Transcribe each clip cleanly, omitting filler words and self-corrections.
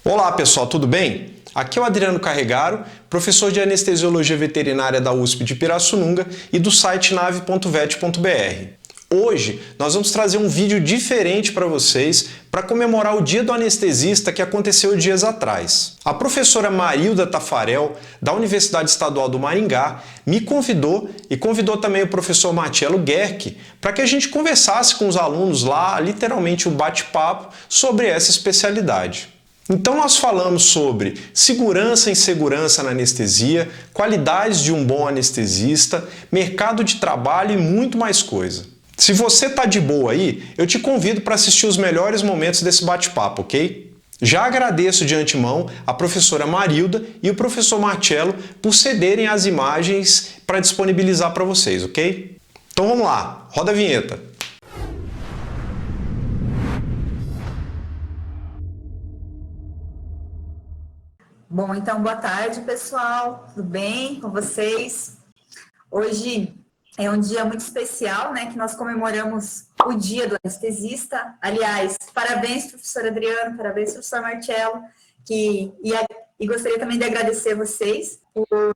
Olá pessoal, tudo bem? Aqui é o Adriano Carregaro, professor de Anestesiologia Veterinária da USP de Pirassununga e do site nave.vet.br. Hoje nós vamos trazer um vídeo diferente para vocês para comemorar o Dia do Anestesista que aconteceu dias atrás. A professora Marilda Tafarel, da Universidade Estadual do Maringá, me convidou e convidou também o professor Marcelo Guerck para que a gente conversasse com os alunos lá, literalmente um bate-papo sobre essa especialidade. Então nós falamos sobre segurança e insegurança na anestesia, qualidades de um bom anestesista, mercado de trabalho e muito mais coisa. Se você tá de boa aí, eu te convido para assistir os melhores momentos desse bate-papo, ok? Já agradeço de antemão a professora Marilda e o professor Marcelo por cederem as imagens para disponibilizar para vocês, ok? Então vamos lá, roda a vinheta. Bom, então, boa tarde, pessoal. Tudo bem com vocês? Hoje é um dia muito especial, né, que nós comemoramos o Dia do Anestesista. Aliás, parabéns, professor Adriano, parabéns, professor Marcelo, e gostaria também de agradecer a vocês por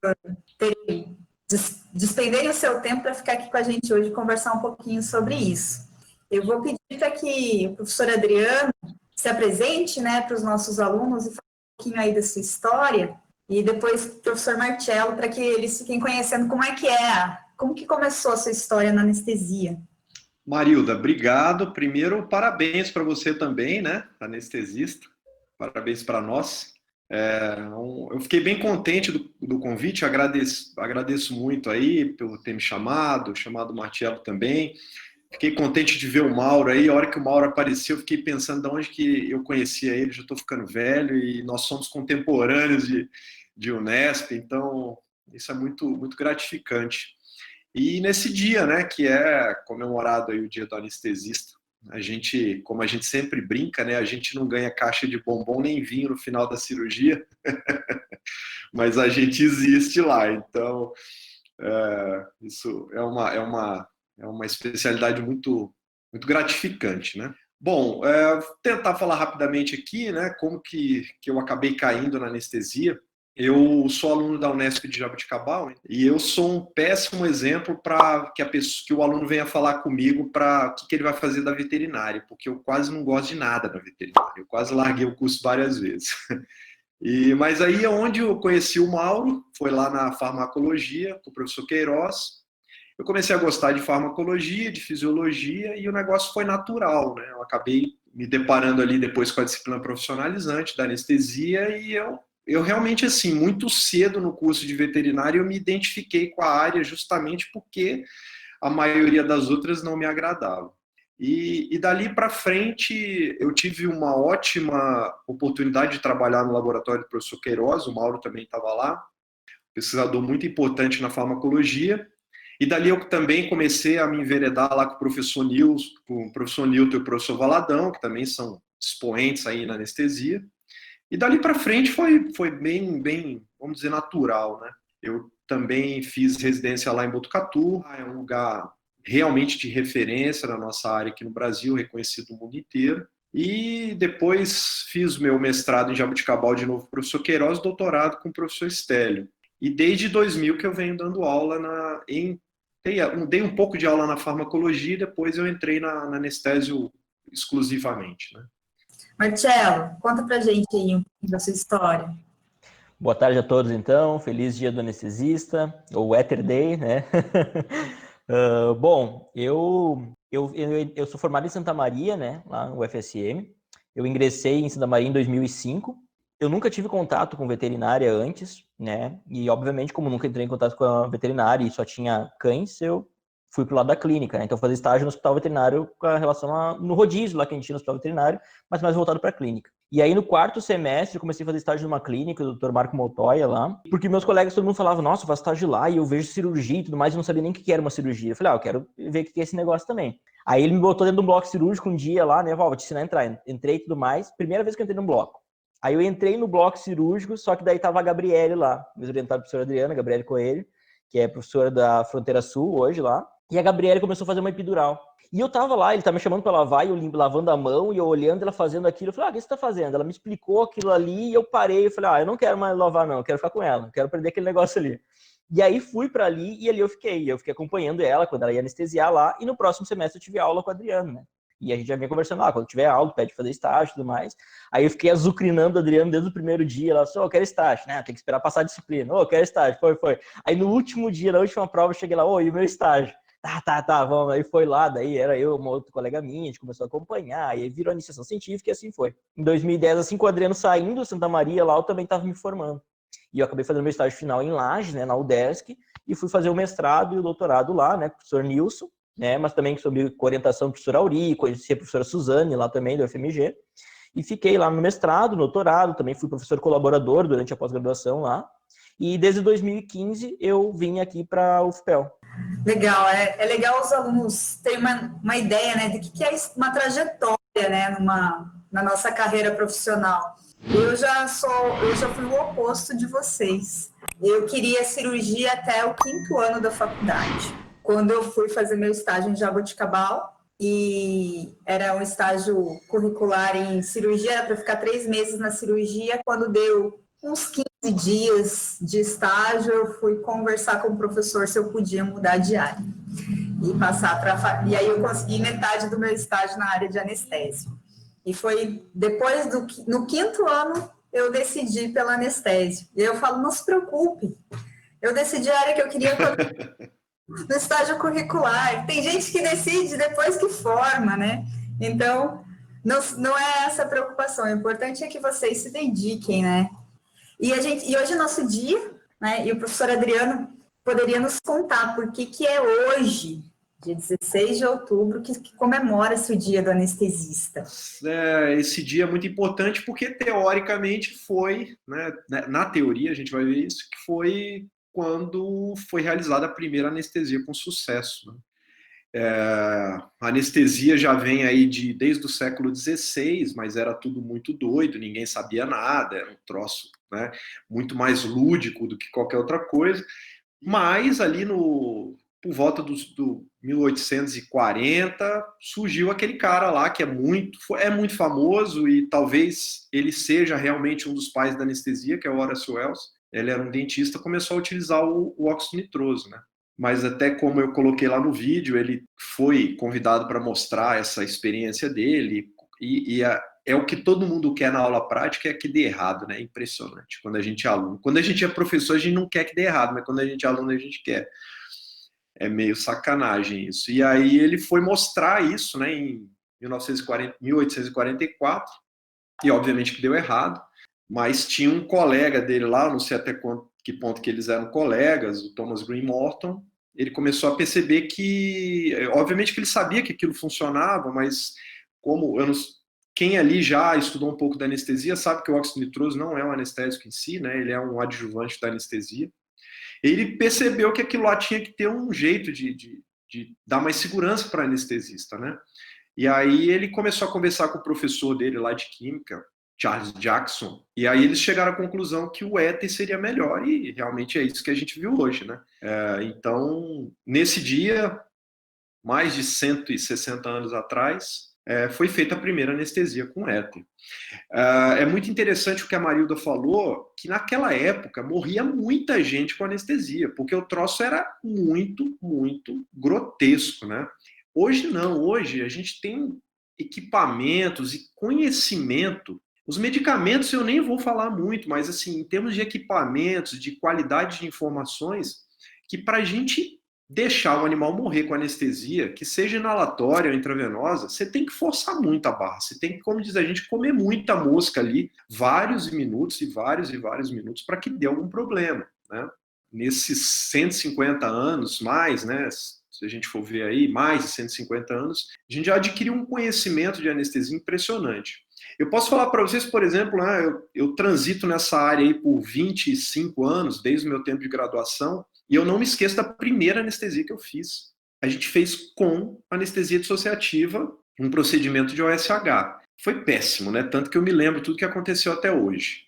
terem despenderem o seu tempo para ficar aqui com a gente hoje e conversar um pouquinho sobre isso. Eu vou pedir para que o professor Adriano se apresente, né, para os nossos alunos e pouquinho aí da sua história, e depois o professor Marcelo, para que eles fiquem conhecendo como que começou a sua história na anestesia. Marilda, obrigado. Primeiro, parabéns para você também, né, anestesista. Parabéns para nós. Eu fiquei bem contente do convite, agradeço muito aí por ter me chamado o Marcelo também. Fiquei contente de ver o Mauro aí. A hora que o Mauro apareceu, eu fiquei pensando de onde que eu conhecia ele. Já estou ficando velho e nós somos contemporâneos de Unesp, então isso é muito, muito gratificante. E nesse dia, né, que é comemorado aí o Dia do Anestesista, a gente, como a gente sempre brinca, né, a gente não ganha caixa de bombom nem vinho no final da cirurgia, mas a gente existe lá. Então, isso é uma especialidade muito, muito gratificante, né? Bom, tentar falar rapidamente aqui, né, como que eu acabei caindo na anestesia. Eu sou aluno da Unesp de Jaboticabal e eu sou um péssimo exemplo para que o aluno venha falar comigo para o que ele vai fazer da veterinária, porque eu quase não gosto de nada da veterinária. Eu quase larguei o curso várias vezes. Mas aí é onde eu conheci o Mauro, foi lá na farmacologia, com o professor Queiroz. Eu comecei a gostar de farmacologia, de fisiologia, e o negócio foi natural, né? Eu acabei me deparando ali depois com a disciplina profissionalizante da anestesia, e eu realmente, assim, muito cedo no curso de veterinário, eu me identifiquei com a área justamente porque a maioria das outras não me agradava. E dali para frente, eu tive uma ótima oportunidade de trabalhar no laboratório do professor Queiroz, o Mauro também estava lá, pesquisador muito importante na farmacologia. E dali eu também comecei a me enveredar lá com o professor Nilton e o professor Valadão, que também são expoentes aí na anestesia. E dali para frente foi bem, vamos dizer, natural, né? Eu também fiz residência lá em Botucatu, é um lugar realmente de referência na nossa área aqui no Brasil, reconhecido no mundo inteiro. E depois fiz meu mestrado em Jaboticabal de novo com o professor Queiroz, doutorado com o professor Estélio. E desde 2000 que eu venho dando aula dei um pouco de aula na farmacologia e depois eu entrei na anestésio exclusivamente, né? Marcelo, conta pra gente aí um pouquinho da sua história. Boa tarde a todos, então. Feliz Dia do Anestesista, ou Éter Day, né? Bom, eu sou formado em Santa Maria, né? Lá no UFSM. Eu ingressei em Santa Maria em 2005. Eu nunca tive contato com veterinária antes, né? E, obviamente, como nunca entrei em contato com a veterinária e só tinha cães, eu fui pro lado da clínica, né? Então, fazer estágio no hospital veterinário com relação no rodízio lá que a gente tinha no hospital veterinário, mas mais voltado para a clínica. E aí, no quarto semestre, eu comecei a fazer estágio numa clínica, o Dr. Marco Montoya lá, porque meus colegas, todo mundo falava, nossa, eu faço estágio lá e eu vejo cirurgia e tudo mais, eu não sabia nem o que era uma cirurgia. Eu falei, eu quero ver o que é esse negócio também. Aí ele me botou dentro de um bloco cirúrgico um dia lá, né? Vou te ensinar a entrar. Entrei e tudo mais. Primeira vez que eu entrei num bloco. Aí eu entrei no bloco cirúrgico, só que daí tava a Gabriele lá, meus orientado professora Adriana, Gabriele Coelho, que é professora da Fronteira Sul hoje lá. E a Gabriela começou a fazer uma epidural. E eu tava lá, ele tava me chamando pra lavar, e eu lavando a mão, e eu olhando ela fazendo aquilo. Eu falei, o que você tá fazendo? Ela me explicou aquilo ali, e eu parei, eu falei, eu não quero mais lavar não, eu quero ficar com ela, eu quero aprender aquele negócio ali. E aí fui pra ali, e ali eu fiquei acompanhando ela, quando ela ia anestesiar lá, e no próximo semestre eu tive aula com o Adriano, né? E a gente já vinha conversando lá, quando tiver aula, pede fazer estágio e tudo mais. Aí eu fiquei azucrinando o Adriano desde o primeiro dia, ela falou, eu quero estágio, né? Tem que esperar passar a disciplina, eu quero estágio, foi. Aí no último dia, na última prova, eu cheguei lá, e o meu estágio? Tá, vamos. Aí foi lá, daí era eu, uma outra colega minha, a gente começou a acompanhar, aí virou iniciação científica e assim foi. Em 2010, assim, com o Adriano saindo do Santa Maria, lá eu também estava me formando. E eu acabei fazendo meu estágio final em Lages, né, na UDESC, e fui fazer o mestrado e o doutorado lá, né, com o professor Nilson, né, mas também sobre orientação do professor Auri, conheci a professora Suzane lá também, do FMG, e fiquei lá no mestrado, no doutorado, também fui professor colaborador durante a pós-graduação lá, e desde 2015 eu vim aqui para a UFPEL. Legal, é legal os alunos terem uma ideia, né, do que é uma trajetória, né, na nossa carreira profissional. Eu já fui o oposto de vocês. Eu queria cirurgia até o 5º ano da faculdade. Quando eu fui fazer meu estágio em Jaboticabal, e era um estágio curricular em cirurgia, era para ficar 3 meses na cirurgia. Quando deu uns 15 dias de estágio, eu fui conversar com o professor se eu podia mudar de área e passar para... E aí eu consegui metade do meu estágio na área de anestésio. E foi depois no 5º ano, eu decidi pela anestésio. E eu falo, não se preocupe, eu decidi a área que eu queria no estágio curricular. Tem gente que decide depois que forma, né? Então, não é essa a preocupação. O importante é que vocês se dediquem, né? E hoje é nosso dia, né? E o professor Adriano poderia nos contar por que é hoje, dia 16 de outubro, que comemora-se o dia do anestesista. Esse dia é muito importante porque, teoricamente, foi, né, na teoria, a gente vai ver isso, que foi quando foi realizada a primeira anestesia com sucesso. Né? A anestesia já vem aí desde o século XVI, mas era tudo muito doido, ninguém sabia nada, era um troço, né, muito mais lúdico do que qualquer outra coisa. Mas ali por volta do 1840 surgiu aquele cara lá que é muito famoso e talvez ele seja realmente um dos pais da anestesia, que é o Horace Wells. Ele era um dentista, começou a utilizar o óxido nitroso, né? Mas até como eu coloquei lá no vídeo, ele foi convidado para mostrar essa experiência dele e é o que todo mundo quer na aula prática, é que dê errado, né? É impressionante. Quando a gente é aluno. Quando a gente é professor, a gente não quer que dê errado, mas quando a gente é aluno, a gente quer. É meio sacanagem isso. E aí ele foi mostrar isso, né, em 1844, e obviamente que deu errado, mas tinha um colega dele lá, não sei até que ponto que eles eram colegas, o Thomas Green Morton. Ele começou a perceber que, obviamente que ele sabia que aquilo funcionava, mas quem ali já estudou um pouco da anestesia sabe que o óxido nitroso não é um anestésico em si, né? Ele é um adjuvante da anestesia. Ele percebeu que aquilo lá tinha que ter um jeito de dar mais segurança para o anestesista, né? E aí ele começou a conversar com o professor dele lá de química, Charles Jackson, e aí eles chegaram à conclusão que o éter seria melhor, e realmente é isso que a gente viu hoje, né? Então, nesse dia, mais de 160 anos atrás, foi feita a primeira anestesia com éter. É muito interessante o que a Marilda falou, que naquela época morria muita gente com anestesia, porque o troço era muito, muito grotesco, né? Hoje não, hoje a gente tem equipamentos e conhecimento. Os medicamentos eu nem vou falar muito, mas assim, em termos de equipamentos, de qualidade de informações, que para a gente deixar o animal morrer com anestesia, que seja inalatória ou intravenosa, você tem que forçar muito a barra. Você tem que, como diz a gente, comer muita mosca ali, vários minutos e vários minutos para que dê algum problema, né? Nesses 150 anos mais, né? Se a gente for ver aí, mais de 150 anos, a gente já adquiriu um conhecimento de anestesia impressionante. Eu posso falar para vocês, por exemplo, né, eu transito nessa área aí por 25 anos, desde o meu tempo de graduação, e eu não me esqueço da primeira anestesia que eu fiz. A gente fez com anestesia dissociativa, um procedimento de OSH. Foi péssimo, né? Tanto que eu me lembro tudo que aconteceu até hoje.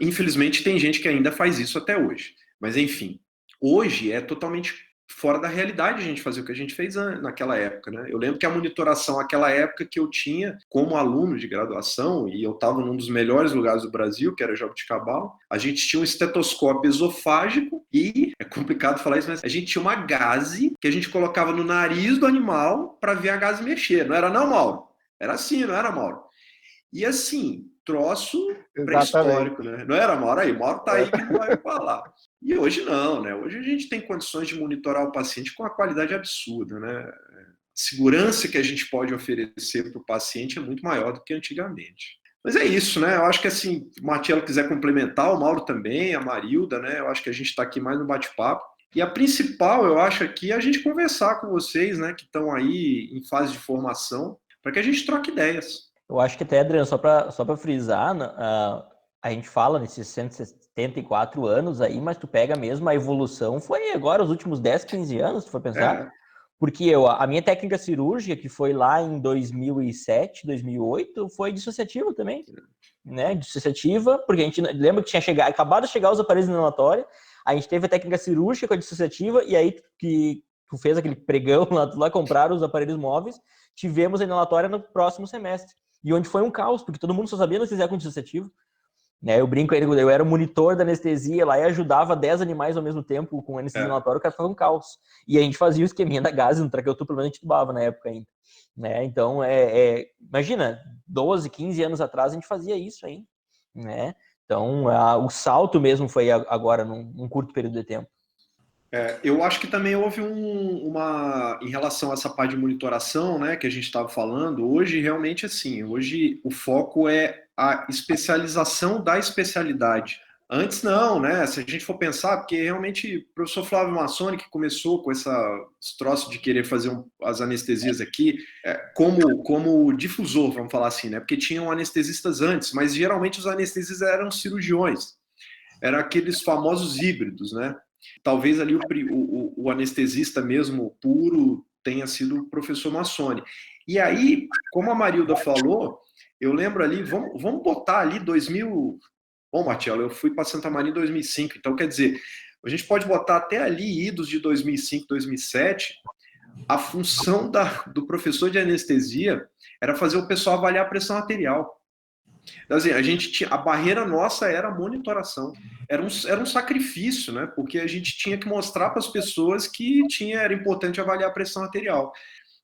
Infelizmente, tem gente que ainda faz isso até hoje. Mas, enfim, hoje é totalmente fora da realidade a gente fazer o que a gente fez naquela época, né? Eu lembro que a monitoração naquela época que eu tinha como aluno de graduação, e eu estava num dos melhores lugares do Brasil, que era Jabuticabal, a gente tinha um estetoscópio esofágico e, é complicado falar isso, mas a gente tinha uma gaze que a gente colocava no nariz do animal para ver a gaze mexer. Não era não, Mauro? Era assim, não era, Mauro? E assim, troço pré-histórico, né? Não era, Mauro? Aí, Mauro tá aí que não vai falar. E hoje não, né? Hoje a gente tem condições de monitorar o paciente com uma qualidade absurda, né? A segurança que a gente pode oferecer para o paciente é muito maior do que antigamente. Mas é isso, né? Eu acho que assim, o Marcelo quiser complementar, o Mauro também, a Marilda, né? Eu acho que a gente está aqui mais no bate-papo. E a principal, eu acho aqui, é a gente conversar com vocês, né? Que estão aí em fase de formação, para que a gente troque ideias. Eu acho que até, Adriano, só para frisar, a gente fala nesses 174 anos aí, mas tu pega mesmo a evolução, foi agora os últimos 10, 15 anos, se for pensar. Porque a minha técnica cirúrgica, que foi lá em 2007, 2008, foi dissociativa também, né? Dissociativa, porque a gente lembra que tinha acabado de chegar os aparelhos inalatórios, a gente teve a técnica cirúrgica com a dissociativa, e aí que tu fez aquele pregão lá comprar os aparelhos móveis, tivemos a inalatória no próximo semestre. E onde foi um caos, porque todo mundo só sabia anestesiar com dissociativo. Né, eu brinco, eu era o monitor da anestesia lá e ajudava 10 animais ao mesmo tempo com anestesia inalatória, o cara ficava um caos. E a gente fazia o esqueminha da gase no traqueotomia, pelo menos a gente tubava na época ainda. Né? Então, imagina, 12, 15 anos atrás a gente fazia isso aí. Né? Então, o salto mesmo foi agora, num curto período de tempo. Eu acho que também houve em relação a essa parte de monitoração, né, que a gente estava falando, hoje realmente assim, hoje o foco é a especialização da especialidade. Antes não, né, se a gente for pensar, porque realmente o professor Flávio Massoni, que começou com esse troço de querer fazer as anestesias aqui, como difusor, vamos falar assim, né, porque tinham anestesistas antes, mas geralmente os anestesistas eram cirurgiões, eram aqueles famosos híbridos, né. Talvez ali o anestesista mesmo puro tenha sido o professor Massoni. E aí, como a Marilda falou, eu lembro ali, vamos botar ali 2000... Bom, Marcelo, eu fui para Santa Maria em 2005, então quer dizer, a gente pode botar até ali idos de 2005, 2007, a função do professor de anestesia era fazer o pessoal avaliar a pressão arterial. Então, assim, a barreira nossa era a monitoração. Era um sacrifício, né? Porque a gente tinha que mostrar para as pessoas que era importante avaliar a pressão arterial.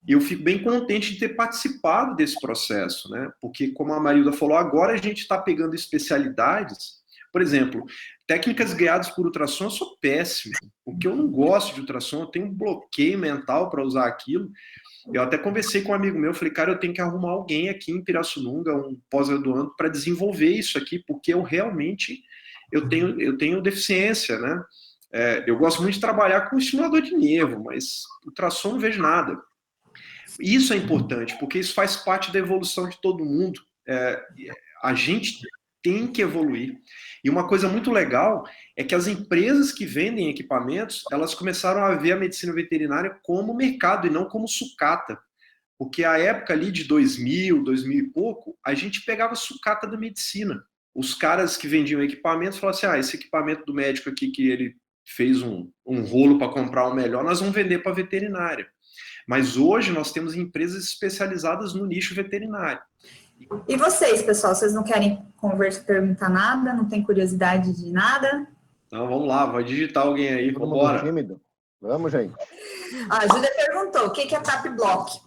E eu fico bem contente de ter participado desse processo, né? Porque, como a Marilda falou, agora a gente está pegando especialidades. Por exemplo, técnicas guiadas por ultrassom, eu sou péssimo, porque eu não gosto de ultrassom, eu tenho um bloqueio mental para usar aquilo. Eu até conversei com um amigo meu, falei, cara, eu tenho que arrumar alguém aqui em Pirassununga, um pós-graduando, para desenvolver isso aqui, porque eu realmente tenho deficiência, né? Eu gosto muito de trabalhar com estimulador de nervo, mas ultrassom não vejo nada. Isso é importante, porque isso faz parte da evolução de todo mundo. A gente tem que evoluir. E uma coisa muito legal é que as empresas que vendem equipamentos, elas começaram a ver a medicina veterinária como mercado e não como sucata. Porque a época ali de 2000, 2000 e pouco, a gente pegava sucata da medicina. Os caras que vendiam equipamentos falavam assim, esse equipamento do médico aqui que ele fez um rolo para comprar um melhor, nós vamos vender para a veterinária. Mas hoje nós temos empresas especializadas no nicho veterinário. E vocês, pessoal, vocês não querem perguntar nada? Não tem curiosidade de nada? Então, vamos lá, vai digitar alguém aí, Todo vamos embora. tímido. Vamos, gente. A Júlia perguntou, o que é TAP Block?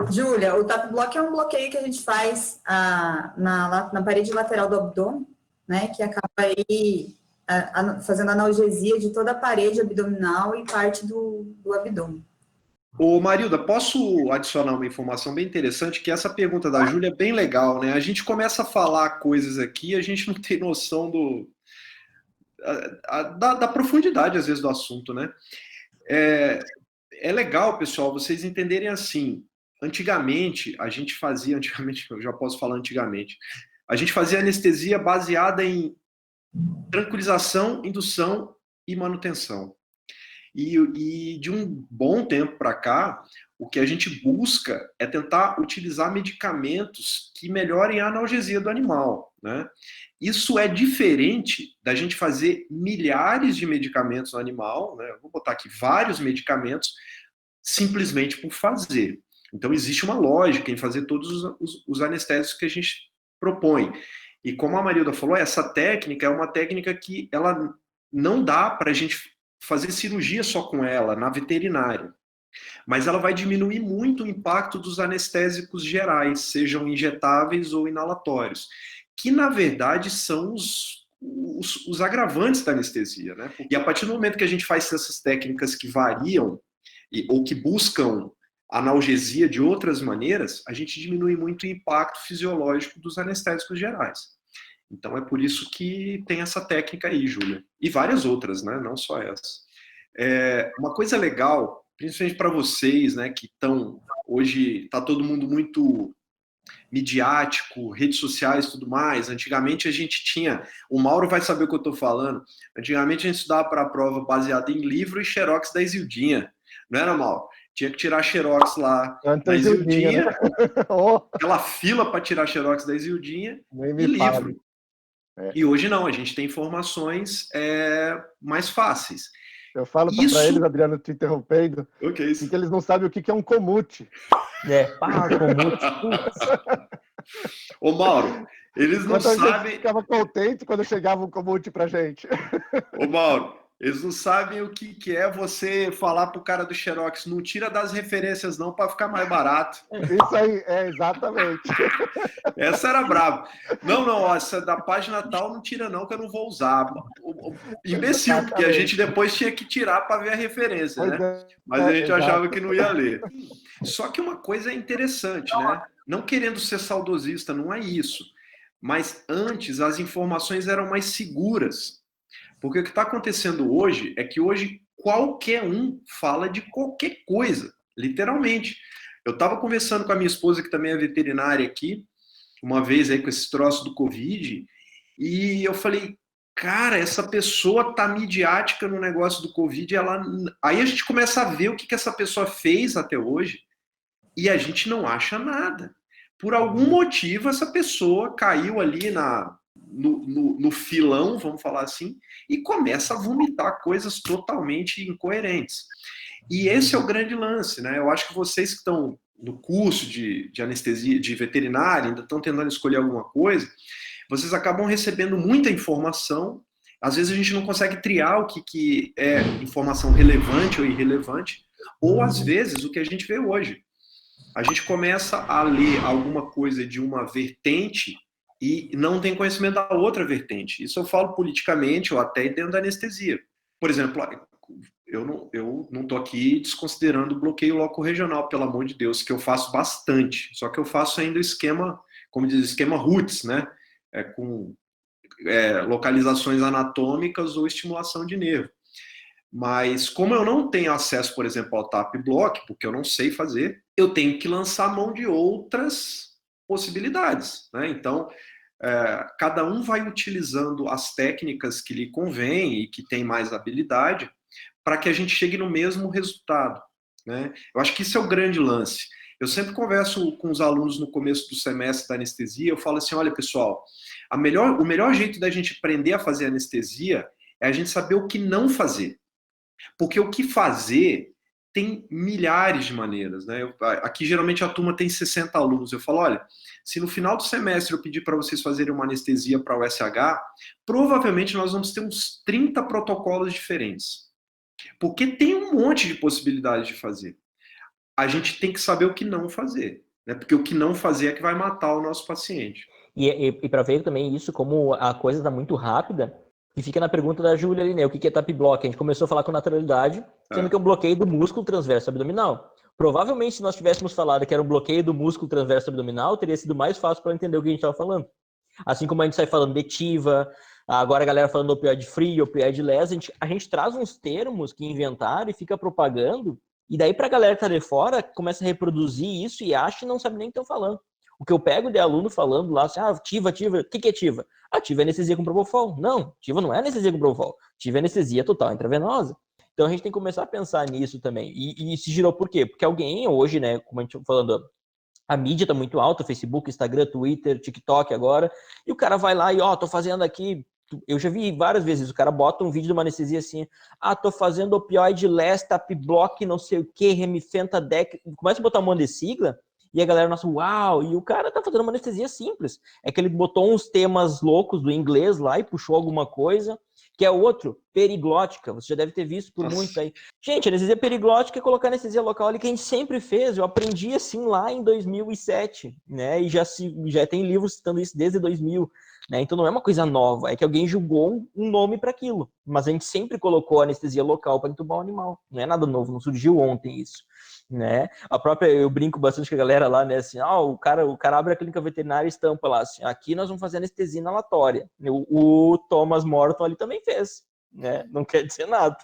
Júlia, o TAP Block é um bloqueio que a gente faz na parede lateral do abdômen, né, que acaba aí fazendo analgesia de toda a parede abdominal e parte do abdômen. Ô Marilda, posso adicionar uma informação bem interessante, que essa pergunta da Júlia é bem legal, né? A gente começa a falar coisas aqui, a gente não tem noção da profundidade, às vezes, do assunto, né? É legal, pessoal, vocês entenderem assim, antigamente, eu já posso falar antigamente, a gente fazia anestesia baseada em tranquilização, indução e manutenção. E de um bom tempo para cá, o que a gente busca é tentar utilizar medicamentos que melhorem a analgesia do animal, né? Isso é diferente da gente fazer milhares de medicamentos no animal, né? Vou botar aqui vários medicamentos, simplesmente por fazer. Então, existe uma lógica em fazer todos os anestésicos que a gente propõe. E como a Marilda falou, essa técnica é uma técnica que ela não dá para a gente fazer cirurgia só com ela, na veterinária. Mas ela vai diminuir muito o impacto dos anestésicos gerais, sejam injetáveis ou inalatórios, que na verdade são os agravantes da anestesia, né? E a partir do momento que a gente faz essas técnicas que variam ou que buscam analgesia de outras maneiras, a gente diminui muito o impacto fisiológico dos anestésicos gerais. Então é por isso que tem essa técnica aí, Júlia. E várias outras, né? Não só essa. Uma coisa legal, principalmente para vocês, né, que estão hoje, está todo mundo muito midiático, redes sociais e tudo mais. Antigamente a gente tinha, o Mauro vai saber o que eu estou falando, antigamente a gente estudava para a prova baseada em livro e xerox da Isildinha, não era, Mauro? Tinha que tirar xerox lá da Isildinha, né? Aquela fila para tirar xerox da Isildinha e livro. E hoje não, a gente tem informações mais fáceis. Eu falo para eles, Adriano, te interrompendo, que eles não sabem o que é um comute. Comute. Ô, Mauro, eles não sabem... Eu ficava contente quando chegava um comute pra gente. Ô, Mauro, eles não sabem o que é você falar pro cara do Xerox, não tira das referências não para ficar mais barato. Isso aí, exatamente. Essa era brava. Não, essa da página tal não tira não, que eu não vou usar. Imbecil, exatamente. Porque a gente depois tinha que tirar para ver a referência, né? Mas a gente achava que não ia ler. Só que uma coisa é interessante, né? Não querendo ser saudosista, não é isso. Mas antes as informações eram mais seguras. Porque o que está acontecendo hoje é que hoje qualquer um fala de qualquer coisa, literalmente. Eu estava conversando com a minha esposa, que também é veterinária aqui, uma vez aí com esse troço do Covid, e eu falei, cara, essa pessoa tá midiática no negócio do Covid, aí a gente começa a ver o que essa pessoa fez até hoje, e a gente não acha nada. Por algum motivo, essa pessoa caiu ali no filão, vamos falar assim, e começa a vomitar coisas totalmente incoerentes. E esse é o grande lance, né? Eu acho que vocês que estão no curso de anestesia, de veterinária, ainda estão tentando escolher alguma coisa, vocês acabam recebendo muita informação, às vezes a gente não consegue triar o que é informação relevante ou irrelevante, ou às vezes o que a gente vê hoje. A gente começa a ler alguma coisa de uma vertente e não tem conhecimento da outra vertente. Isso eu falo politicamente ou até dentro da anestesia. Por exemplo, eu não estou aqui desconsiderando o bloqueio loco-regional, pelo amor de Deus, que eu faço bastante. Só que eu faço ainda o esquema, como diz, esquema roots, né? Com localizações anatômicas ou estimulação de nervo. Mas como eu não tenho acesso, por exemplo, ao TAP Block, porque eu não sei fazer, eu tenho que lançar mão de outras possibilidades, né? Então, cada um vai utilizando as técnicas que lhe convém e que tem mais habilidade para que a gente chegue no mesmo resultado, né? Eu acho que isso é o grande lance. Eu sempre converso com os alunos no começo do semestre da anestesia, eu falo assim, olha, pessoal, o melhor jeito da gente aprender a fazer anestesia é a gente saber o que não fazer. Porque o que fazer tem milhares de maneiras, né? Aqui geralmente a turma tem 60 alunos. Eu falo, olha, se no final do semestre eu pedir para vocês fazerem uma anestesia para o USH, provavelmente nós vamos ter uns 30 protocolos diferentes. Porque tem um monte de possibilidades de fazer. A gente tem que saber o que não fazer, né? Porque o que não fazer é que vai matar o nosso paciente. E para ver também isso, como a coisa está muito rápida, e fica na pergunta da Júlia ali, né? O que é TAP Block? A gente começou a falar com naturalidade, sendo que é um bloqueio do músculo transverso abdominal. Provavelmente, se nós tivéssemos falado que era um bloqueio do músculo transverso abdominal, teria sido mais fácil para entender o que a gente estava falando. Assim como a gente sai falando de TIVA, agora a galera falando opioide free, opioide less, a gente traz uns termos que inventaram e fica propagando, e daí para a galera que está de fora, começa a reproduzir isso e acha e não sabe nem o que estão falando. O que eu pego de aluno falando lá, assim, TIVA, o que é TIVA? TIVA é anestesia com propofol. Não, TIVA não é anestesia com propofol. TIVA é anestesia total intravenosa. Então a gente tem que começar a pensar nisso também. E se girou por quê? Porque alguém hoje, né, como a gente falando, A mídia tá muito alta, Facebook, Instagram, Twitter, TikTok agora, e o cara vai lá e, tô fazendo aqui, eu já vi várias vezes, o cara bota um vídeo de uma anestesia assim, tô fazendo opioide less, block, não sei o que, remifentadec, começa a botar um monte de sigla, e a galera, nossa, uau, e o cara tá fazendo uma anestesia simples, é que ele botou uns temas loucos do inglês lá e puxou alguma coisa, que é outro, periglótica, você já deve ter visto por muito aí. Gente, anestesia periglótica é colocar anestesia local ali que a gente sempre fez, eu aprendi assim lá em 2007, né, e já tem livros citando isso desde 2000, né, então não é uma coisa nova, é que alguém julgou um nome para aquilo, mas a gente sempre colocou anestesia local para entubar o animal, não é nada novo, não surgiu ontem isso. Né? A própria, eu brinco bastante com a galera lá, né? Assim, o cara abre a clínica veterinária e estampa lá, assim, aqui nós vamos fazer anestesia inalatória. O Thomas Morton ali também fez, né? Não quer dizer nada.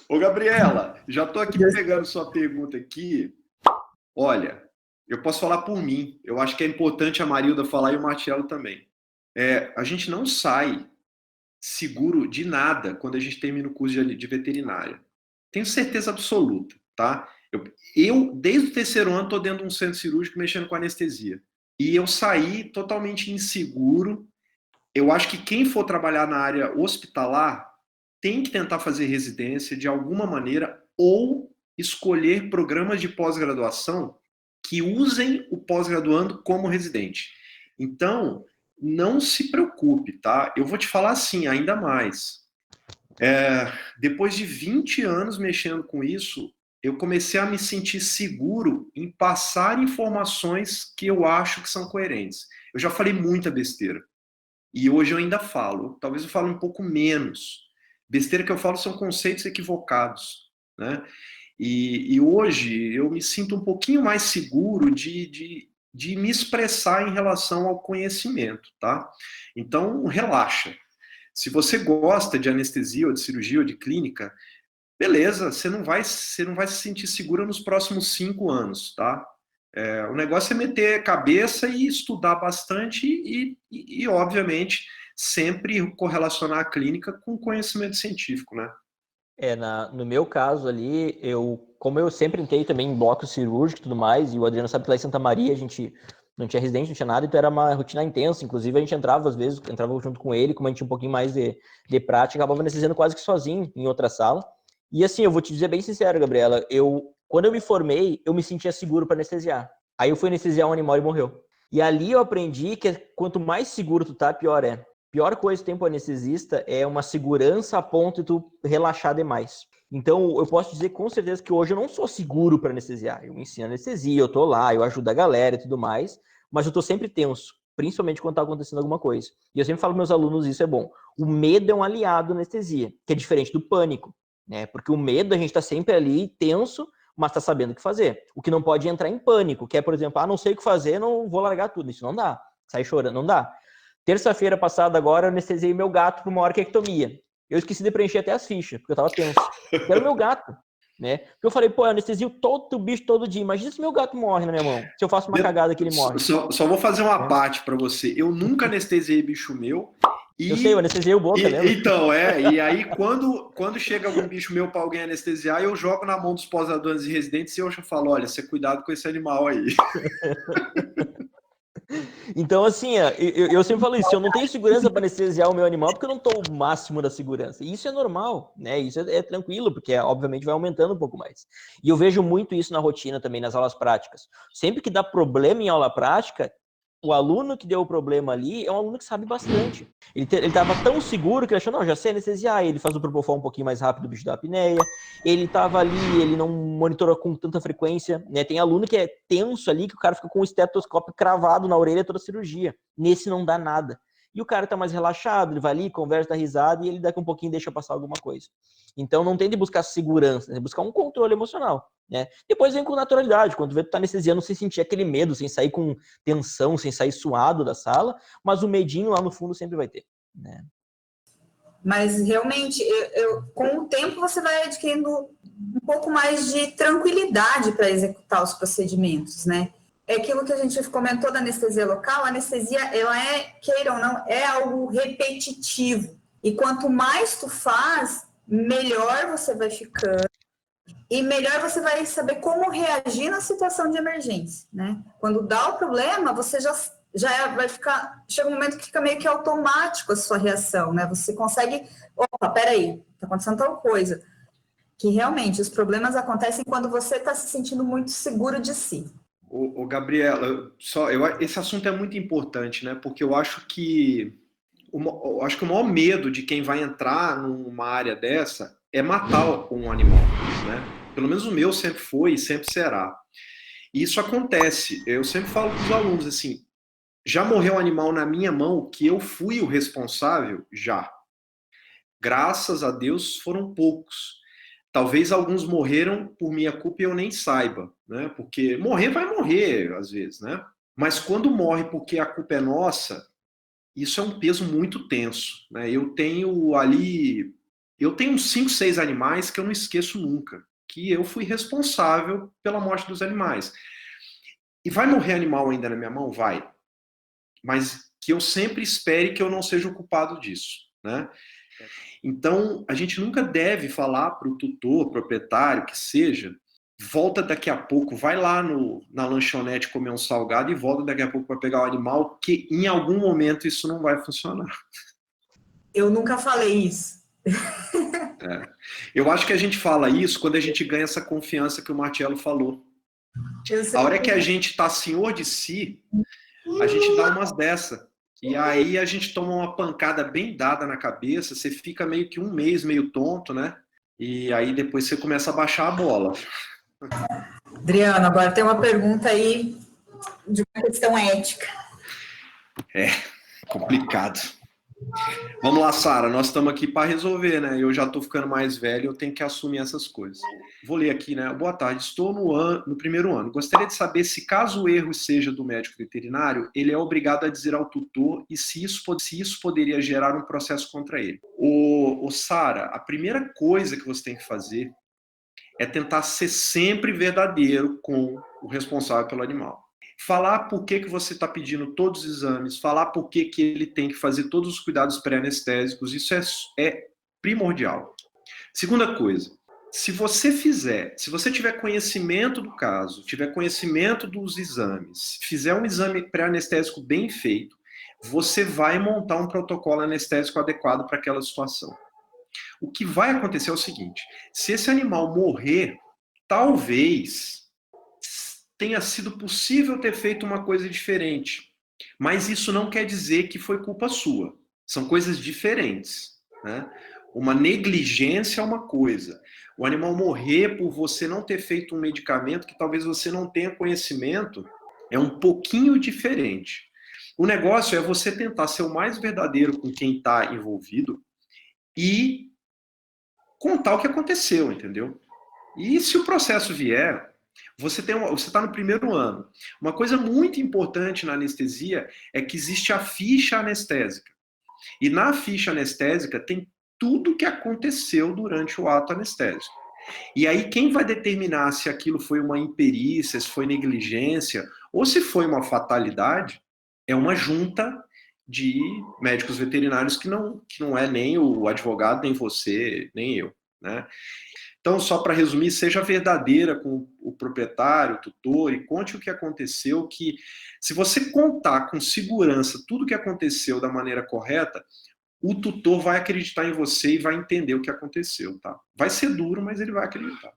Ô, Gabriela, já tô aqui pegando sua pergunta aqui. Olha, eu posso falar por mim. Eu acho que é importante a Marilda falar e o Marcelo também. A gente não sai seguro de nada quando a gente termina o curso de veterinária. Tenho certeza absoluta, tá? Eu desde o terceiro ano, estou dentro de um centro cirúrgico mexendo com anestesia. E eu saí totalmente inseguro. Eu acho que quem for trabalhar na área hospitalar tem que tentar fazer residência de alguma maneira ou escolher programas de pós-graduação que usem o pós-graduando como residente. Então, não se preocupe, tá? Eu vou te falar assim, ainda mais. Depois de 20 anos mexendo com isso, eu comecei a me sentir seguro em passar informações que eu acho que são coerentes. Eu já falei muita besteira. E hoje eu ainda falo. Talvez eu fale um pouco menos. Besteira que eu falo são conceitos equivocados, né? E hoje eu me sinto um pouquinho mais seguro de me expressar em relação ao conhecimento, tá? Então, relaxa. Se você gosta de anestesia, ou de cirurgia, ou de clínica, beleza, você não vai se sentir segura nos próximos 5 anos, tá? O negócio é meter a cabeça e estudar bastante e, obviamente, sempre correlacionar a clínica com conhecimento científico, né? No meu caso ali, como eu sempre entrei também em bloco cirúrgico e tudo mais, e o Adriano sabe que lá em Santa Maria a gente não tinha residente, não tinha nada, então era uma rotina intensa. Inclusive, a gente entrava, às vezes, junto com ele, como a gente tinha um pouquinho mais de prática, acabava anestesiando quase que sozinho em outra sala. E assim, eu vou te dizer bem sincero, Gabriela, quando eu me formei, eu me sentia seguro para anestesiar. Aí eu fui anestesiar um animal e morreu. E ali eu aprendi que quanto mais seguro tu tá, pior é. Pior coisa que tem pro anestesista é uma segurança a ponto de tu relaxar demais. Então, eu posso dizer com certeza que hoje eu não sou seguro para anestesiar. Eu ensino anestesia, eu tô lá, eu ajudo a galera e tudo mais, mas eu tô sempre tenso, principalmente quando tá acontecendo alguma coisa. E eu sempre falo para meus alunos, isso é bom. O medo é um aliado da anestesia, que é diferente do pânico, né? Porque o medo, a gente tá sempre ali tenso, mas tá sabendo o que fazer. O que não pode é entrar em pânico, que é, por exemplo, não sei o que fazer, não vou largar tudo. Isso não dá. Sair chorando, não dá. Terça-feira passada agora, eu anestesiei meu gato por uma orquiectomia. Eu esqueci de preencher até as fichas, porque eu tava tenso. Era o meu gato, né? Porque eu falei, eu anestesio todo o bicho todo dia. Imagina se meu gato morre na minha mão. Se eu faço uma cagada que ele morre. Só vou fazer uma parte para você. Eu nunca anestesiei bicho meu. Eu sei, eu anestesiei o Boca, lembra? Então, e aí quando chega algum bicho meu para alguém anestesiar, eu jogo na mão dos pós-graduandos e residentes e eu já falo, olha, você cuidado com esse animal aí. Então, assim, eu sempre falo isso, eu não tenho segurança para anestesiar o meu animal porque eu não estou o máximo da segurança. E isso é normal, né? Isso é tranquilo, porque obviamente vai aumentando um pouco mais. E eu vejo muito isso na rotina também, nas aulas práticas. Sempre que dá problema em aula prática, o aluno que deu o problema ali é um aluno que sabe bastante. Ele estava tão seguro que ele achou, não, já sei anestesiar. Ele faz o propofol um pouquinho mais rápido, o bicho da apneia. Ele estava ali, ele não monitorou com tanta frequência, né? Tem aluno que é tenso ali, que o cara fica com o estetoscópio cravado na orelha toda a cirurgia. Nesse não dá nada. E o cara tá mais relaxado, ele vai ali, conversa, dá risada, e ele daqui um pouquinho deixa passar alguma coisa. Então não tem de buscar segurança, tem de buscar um controle emocional, né? Depois vem com naturalidade, quando vê tu tá anestesiando sem sentir aquele medo, sem sair com tensão, sem sair suado da sala, mas o medinho lá no fundo sempre vai ter, né? Mas realmente, com o tempo você vai adquirindo um pouco mais de tranquilidade para executar os procedimentos, né? É aquilo que a gente comentou da anestesia local, a anestesia, ela queira ou não, é algo repetitivo. E quanto mais tu faz, melhor você vai ficando. E melhor você vai saber como reagir na situação de emergência, né? Quando dá o problema, você já vai ficar... Chega um momento que fica meio que automático a sua reação, né? Você consegue... Opa, peraí, tá acontecendo tal coisa. Que realmente os problemas acontecem quando você está se sentindo muito seguro de si. Ô, Gabriela, esse assunto é muito importante, né? Porque eu acho que o maior medo de quem vai entrar numa área dessa é matar um animal, né? Pelo menos o meu sempre foi e sempre será. E isso acontece. Eu sempre falo para os alunos assim: já morreu um animal na minha mão que eu fui o responsável? Já. Graças a Deus foram poucos. Talvez alguns morreram por minha culpa e eu nem saiba, né? Porque morrer vai morrer, às vezes, né? Mas quando morre porque a culpa é nossa, isso é um peso muito tenso, né? Eu tenho uns 5, 6 animais que eu não esqueço nunca, que eu fui responsável pela morte dos animais. E vai morrer animal ainda na minha mão? Vai. Mas que eu sempre espere que eu não seja o culpado disso, né? Então, a gente nunca deve falar para o tutor, proprietário, que seja, volta daqui a pouco, vai lá na lanchonete comer um salgado e volta daqui a pouco para pegar o animal, que em algum momento isso não vai funcionar. Eu nunca falei isso. Eu acho que a gente fala isso quando a gente ganha essa confiança que o Marcelo falou. A hora que a gente está senhor de si, a gente dá umas dessa. E aí a gente toma uma pancada bem dada na cabeça, você fica meio que um mês meio tonto, né? E aí depois você começa a baixar a bola. Adriano, agora tem uma pergunta aí de uma questão ética. É, complicado. Vamos lá, Sara, nós estamos aqui para resolver, né? Eu já estou ficando mais velho, eu tenho que assumir essas coisas. Vou ler aqui, né? Boa tarde, estou no primeiro ano. Gostaria de saber se, caso o erro seja do médico veterinário, ele é obrigado a dizer ao tutor e se isso poderia gerar um processo contra ele. Sara, a primeira coisa que você tem que fazer é tentar ser sempre verdadeiro com o responsável pelo animal. Falar por que você está pedindo todos os exames, falar por que ele tem que fazer todos os cuidados pré-anestésicos, isso é primordial. Segunda coisa, se você tiver conhecimento do caso, tiver conhecimento dos exames, fizer um exame pré-anestésico bem feito, você vai montar um protocolo anestésico adequado para aquela situação. O que vai acontecer é o seguinte: se esse animal morrer, talvez tenha sido possível ter feito uma coisa diferente. Mas isso não quer dizer que foi culpa sua. São coisas diferentes, né? Uma negligência é uma coisa. O animal morrer por você não ter feito um medicamento que talvez você não tenha conhecimento é um pouquinho diferente. O negócio é você tentar ser o mais verdadeiro com quem está envolvido e contar o que aconteceu, entendeu? E se o processo vier, você está no primeiro ano. Uma coisa muito importante na anestesia é que existe a ficha anestésica. E na ficha anestésica tem tudo o que aconteceu durante o ato anestésico. E aí quem vai determinar se aquilo foi uma imperícia, se foi negligência, ou se foi uma fatalidade, é uma junta de médicos veterinários que não é nem o advogado, nem você, nem eu, né? Então, só para resumir, seja verdadeira com o proprietário, o tutor, e conte o que aconteceu, que se você contar com segurança tudo o que aconteceu da maneira correta, o tutor vai acreditar em você e vai entender o que aconteceu, tá? Vai ser duro, mas ele vai acreditar.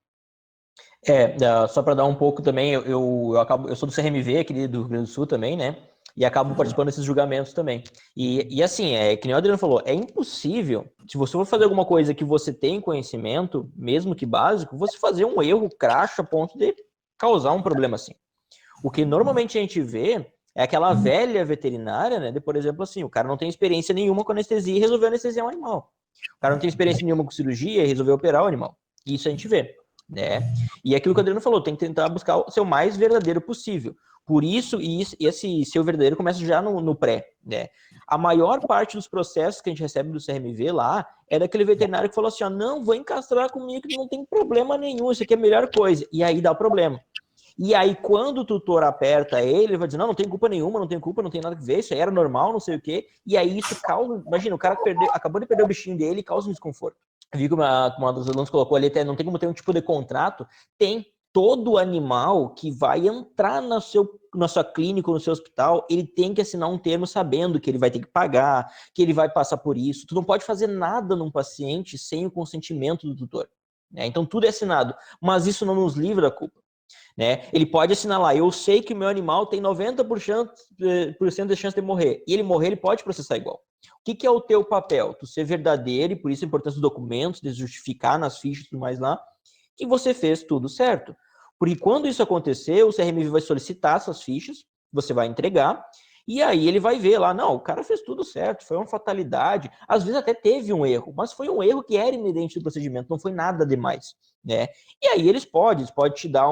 Só para dar um pouco também, eu sou do CRMV aqui do Rio Grande do Sul também, né? E acabo participando desses julgamentos também. E assim, que nem o Adriano falou, é impossível, se você for fazer alguma coisa que você tem conhecimento, mesmo que básico, você fazer um erro crasso a ponto de causar um problema assim. O que normalmente a gente vê é aquela velha veterinária, né? Por exemplo, assim, o cara não tem experiência nenhuma com anestesia e resolveu anestesiar um animal. O cara não tem experiência nenhuma com cirurgia e resolveu operar o animal. Isso a gente vê, né? E aquilo que o Adriano falou, tem que tentar buscar ser o mais verdadeiro possível. Por isso, esse seu verdadeiro começa já no pré, né? A maior parte dos processos que a gente recebe do CRMV lá é daquele veterinário que falou assim, ó, não, vou encastrar comigo que não tem problema nenhum, isso aqui é a melhor coisa. E aí dá o problema. E aí, quando o tutor aperta ele vai dizer, não tem culpa nenhuma, não tem culpa, não tem nada a ver, isso aí era normal, não sei o quê. E aí isso causa, imagina, o cara acabou de perder o bichinho dele e causa um desconforto. vi que uma dos alunos colocou ali, até não tem como ter um tipo de contrato, tem. Todo animal que vai entrar na sua clínica, no seu hospital, ele tem que assinar um termo sabendo que ele vai ter que pagar, que ele vai passar por isso. Tu não pode fazer nada num paciente sem o consentimento do tutor, né? Então tudo é assinado, mas isso não nos livra da culpa, né? Ele pode assinar lá, eu sei que o meu animal tem 90% de chance de morrer, e ele morrer, ele pode processar igual. O que é o teu papel? Tu ser verdadeiro, e por isso a importância dos documentos, de justificar nas fichas e tudo mais lá, que você fez tudo certo. Porque quando isso acontecer, o CRMV vai solicitar essas fichas, você vai entregar, e aí ele vai ver lá, não, o cara fez tudo certo, foi uma fatalidade, às vezes até teve um erro, mas foi um erro que era inerente do procedimento, não foi nada demais, né? E aí eles podem te dar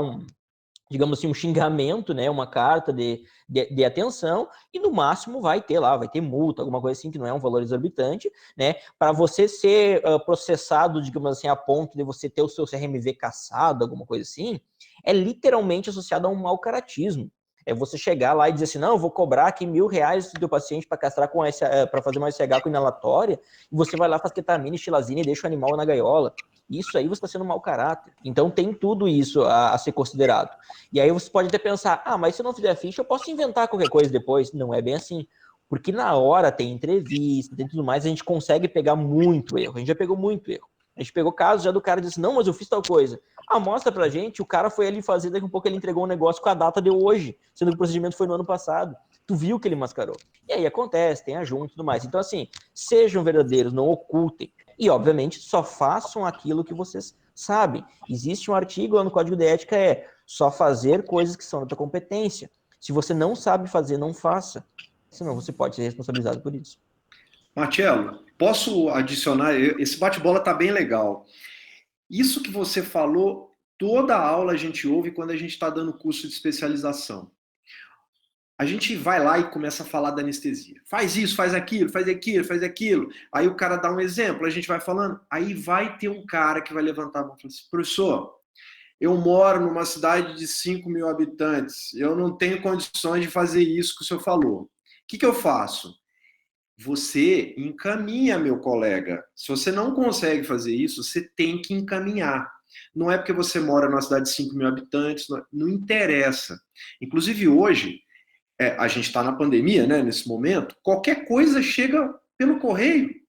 digamos assim, um xingamento, né, uma carta de atenção, e no máximo vai ter multa, alguma coisa assim, que não é um valor exorbitante, né, para você ser processado, digamos assim, a ponto de você ter o seu CRMV cassado, alguma coisa assim, é literalmente associado a um mau caratismo. É você chegar lá e dizer assim, não, eu vou cobrar aqui R$1.000 do paciente para castrar para fazer uma SH com inalatória, e você vai lá, faz ketamina e xilazina e deixa o animal na gaiola. Isso aí você está sendo um mau caráter. Então tem tudo isso a ser considerado. E aí você pode até pensar, mas se eu não fizer ficha, eu posso inventar qualquer coisa depois. Não é bem assim. Porque na hora tem entrevista, tem tudo mais, a gente consegue pegar muito erro. A gente já pegou muito erro. A gente pegou casos já do cara disse, não, mas eu fiz tal coisa. Mostra pra gente, o cara foi ali fazer, daqui a pouco ele entregou um negócio com a data de hoje, sendo que o procedimento foi no ano passado. Tu viu que ele mascarou. E aí acontece, tem ajunto e tudo mais. Então assim, sejam verdadeiros, não ocultem. E obviamente só façam aquilo que vocês sabem. Existe um artigo lá no Código de Ética, só fazer coisas que são da tua competência. Se você não sabe fazer, não faça. Senão você pode ser responsabilizado por isso. Marcelo, posso adicionar? Esse bate-bola está bem legal. Isso que você falou, toda aula a gente ouve quando a gente está dando curso de especialização. A gente vai lá e começa a falar da anestesia. Faz isso, faz aquilo, faz aquilo, faz aquilo. Aí o cara dá um exemplo, a gente vai falando. Aí vai ter um cara que vai levantar a mão e falar assim, professor, eu moro numa cidade de 5.000 habitantes, eu não tenho condições de fazer isso que o senhor falou. O que eu faço? Você encaminha, meu colega. Se você não consegue fazer isso, você tem que encaminhar. Não é porque você mora numa cidade de 5.000 habitantes, não interessa. Inclusive hoje, a gente está na pandemia, né, nesse momento, qualquer coisa chega pelo correio.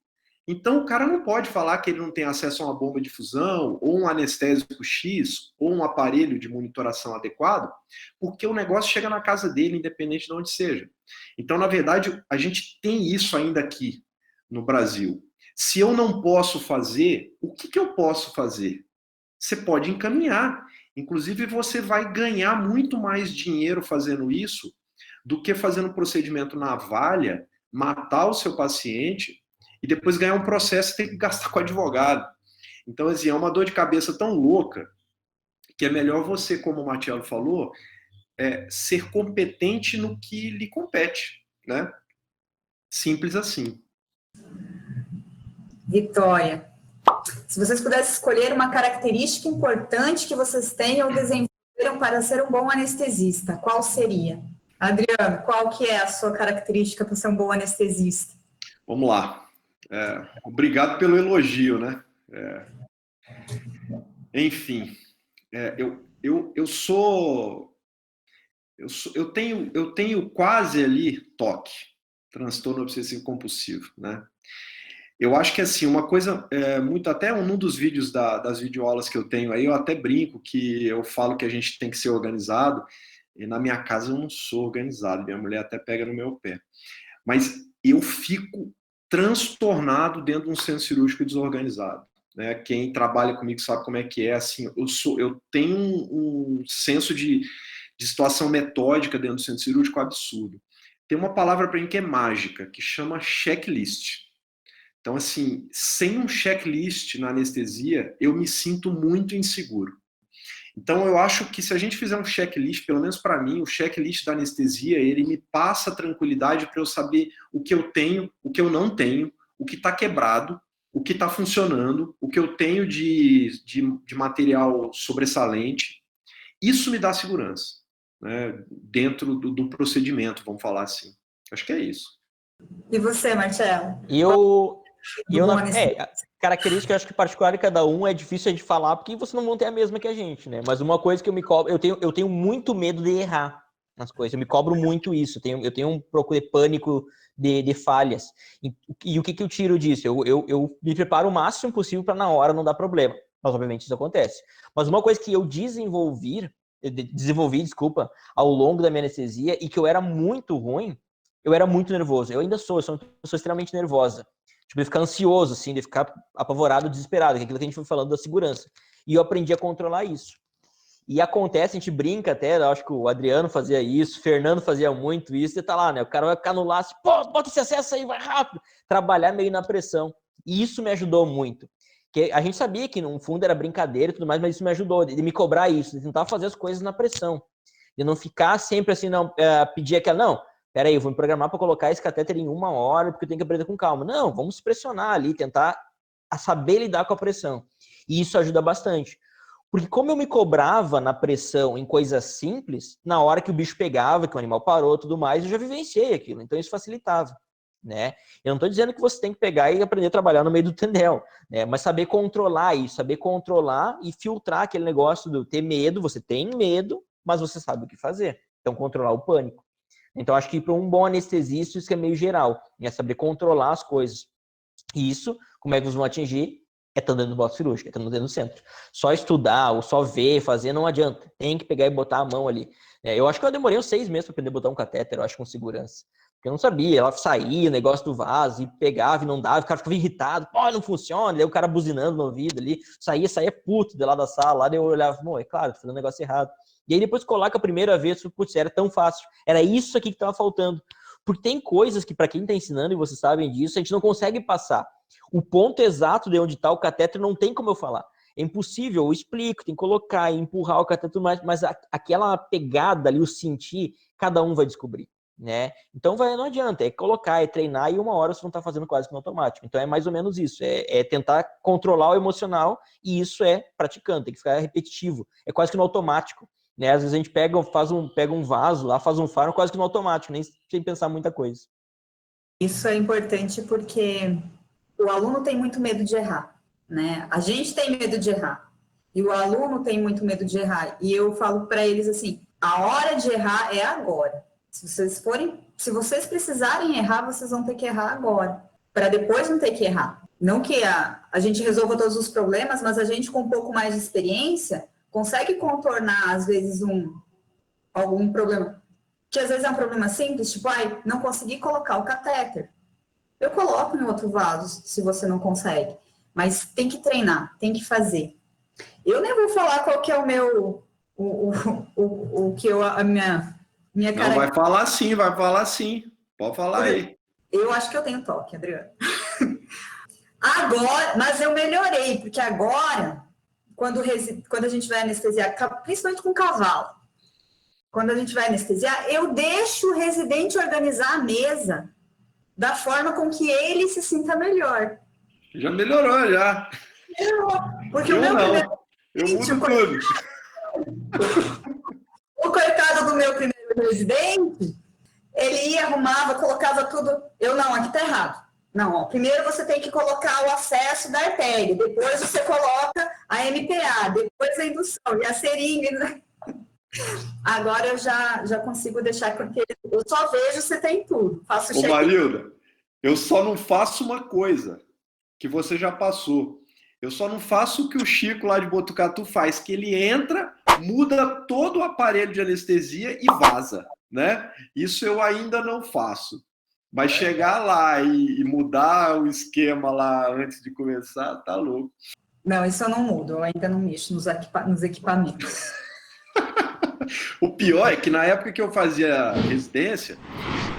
Então, o cara não pode falar que ele não tem acesso a uma bomba de fusão, ou um anestésico X, ou um aparelho de monitoração adequado, porque o negócio chega na casa dele, independente de onde seja. Então, na verdade, a gente tem isso ainda aqui no Brasil. Se eu não posso fazer, o que eu posso fazer? Você pode encaminhar. Inclusive, você vai ganhar muito mais dinheiro fazendo isso do que fazendo um procedimento na valha, matar o seu paciente e depois ganhar um processo e ter que gastar com advogado. Então, assim, é uma dor de cabeça tão louca que é melhor você, como o Marcelo falou, ser competente no que lhe compete, né? Simples assim. Vitória, se vocês pudessem escolher uma característica importante que vocês tenham ou desenvolveram para ser um bom anestesista, qual seria? Adriano, qual que é a sua característica para ser um bom anestesista? Vamos lá. Obrigado pelo elogio, né? Enfim, eu tenho quase ali TOC, transtorno obsessivo compulsivo, né? Eu acho que assim, uma coisa muito, até um dos vídeos das videoaulas que eu tenho aí, eu até brinco que eu falo que a gente tem que ser organizado, e na minha casa eu não sou organizado, minha mulher até pega no meu pé. Mas eu fico transtornado dentro de um centro cirúrgico desorganizado. Né? Quem trabalha comigo sabe como é que é. Assim, eu tenho um senso de situação metódica dentro do centro cirúrgico absurdo. Tem uma palavra para mim que é mágica, que chama checklist. Então, assim, sem um checklist na anestesia, eu me sinto muito inseguro. Então, eu acho que se a gente fizer um checklist, pelo menos para mim, o checklist da anestesia, ele me passa tranquilidade para eu saber o que eu tenho, o que eu não tenho, o que está quebrado, o que está funcionando, o que eu tenho de material sobressalente. Isso me dá segurança, né, dentro do procedimento, vamos falar assim. Acho que é isso. E você, Marcelo? E eu, característica, eu acho que particular de cada um é difícil a gente falar, porque vocês não vão ter a mesma que a gente, né? Mas uma coisa que eu me cobro, eu tenho muito medo de errar nas coisas, eu me cobro muito isso, eu tenho um pouco de pânico de falhas. E o que eu tiro disso? Eu me preparo o máximo possível para na hora não dar problema. Mas, obviamente, isso acontece. Mas uma coisa que eu desenvolvi, desculpa, ao longo da minha anestesia, e que eu era muito ruim, eu era muito nervoso. Eu ainda sou uma pessoa extremamente nervosa. Tipo, de ficar ansioso, assim, de ficar apavorado, desesperado, que é aquilo que a gente foi falando da segurança. E eu aprendi a controlar isso. E acontece, a gente brinca até, eu acho que o Adriano fazia isso, o Fernando fazia muito isso, e tá lá, né? O cara vai ficar no laço, pô, bota esse acesso aí, vai rápido. Trabalhar meio na pressão. E isso me ajudou muito. Porque a gente sabia que no fundo era brincadeira e tudo mais, mas isso me ajudou, de me cobrar isso, de tentar fazer as coisas na pressão. De não ficar sempre assim, não, pedir aquela, não, peraí, eu vou me programar para colocar esse catéter em 1 hora, porque eu tenho que aprender com calma. Não, vamos pressionar ali, tentar saber lidar com a pressão. E isso ajuda bastante. Porque como eu me cobrava na pressão em coisas simples, na hora que o bicho pegava, que o animal parou e tudo mais, eu já vivenciei aquilo. Então isso facilitava, né? Eu não estou dizendo que você tem que pegar e aprender a trabalhar no meio do tendel, né? Mas saber controlar isso, saber controlar e filtrar aquele negócio do ter medo. Você tem medo, mas você sabe o que fazer. Então controlar o pânico. Então acho que para um bom anestesista isso é meio geral, é saber controlar as coisas. E isso, como é que vocês vão atingir? É estando dentro do bloco cirúrgico, é estando dentro do centro. Só estudar ou só ver, fazer, não adianta. Tem que pegar e botar a mão ali. Eu acho que eu demorei uns 6 meses para aprender a botar um catéter, eu acho, com segurança. Porque eu não sabia, ela saía, o negócio do vaso, e pegava e não dava, o cara ficava irritado, pô, não funciona, daí o cara buzinando no ouvido ali, saía puto de lá da sala, lá daí eu olhava, é claro, tô fazendo um negócio errado. E aí depois coloca a primeira vez, putz, era tão fácil, era isso aqui que tava faltando. Porque tem coisas que, para quem tá ensinando, e vocês sabem disso, a gente não consegue passar. O ponto exato de onde está o catéter não tem como eu falar. É impossível, eu explico, tem que colocar, empurrar o catéter, mas aquela pegada ali, o sentir, cada um vai descobrir, né? Então não adianta, é colocar, é treinar, e 1 hora você não está fazendo quase que no automático. Então é mais ou menos isso, é tentar controlar o emocional, e isso é praticando, tem que ficar repetitivo, é quase que no automático, né? Às vezes a gente pega um vaso lá, faz um faro quase que no automático, nem sem pensar muita coisa. Isso é importante porque o aluno tem muito medo de errar, né? A gente tem medo de errar e o aluno tem muito medo de errar. E eu falo para eles assim: a hora de errar é agora. Se vocês precisarem errar, vocês vão ter que errar agora, para depois não ter que errar. Não que a gente resolva todos os problemas, mas a gente com um pouco mais de experiência consegue contornar às vezes algum problema, que às vezes é um problema simples, tipo, não consegui colocar o catéter. Eu coloco em outro vaso, se você não consegue. Mas tem que treinar, tem que fazer. Eu nem vou falar qual que é o meu... a minha cara... Não, vai falar sim. Pode falar aí. Eu acho que eu tenho toque, Adriano. Agora, mas eu melhorei, porque agora, quando a gente vai anestesiar, principalmente com cavalo, quando a gente vai anestesiar, eu deixo o residente organizar a mesa da forma com que ele se sinta melhor. Já melhorou, já. Porque o meu primeiro... Eu mudo tudo. O coitado do meu primeiro residente, ele ia, arrumava, colocava tudo... aqui tá errado. Não, primeiro você tem que colocar o acesso da artéria, depois você coloca a MPA, depois a indução e a seringa... Agora eu já consigo deixar, porque eu só vejo se tem tudo. Faço check-in. Marilda, eu só não faço uma coisa que você já passou. Eu só não faço o que o Chico lá de Botucatu faz, que ele entra, muda todo o aparelho de anestesia e vaza, né? Isso eu ainda não faço. Mas chegar lá e mudar o esquema lá antes de começar, tá louco. Não, isso eu não mudo, eu ainda não mexo nos equipamentos. O pior é que na época que eu fazia residência,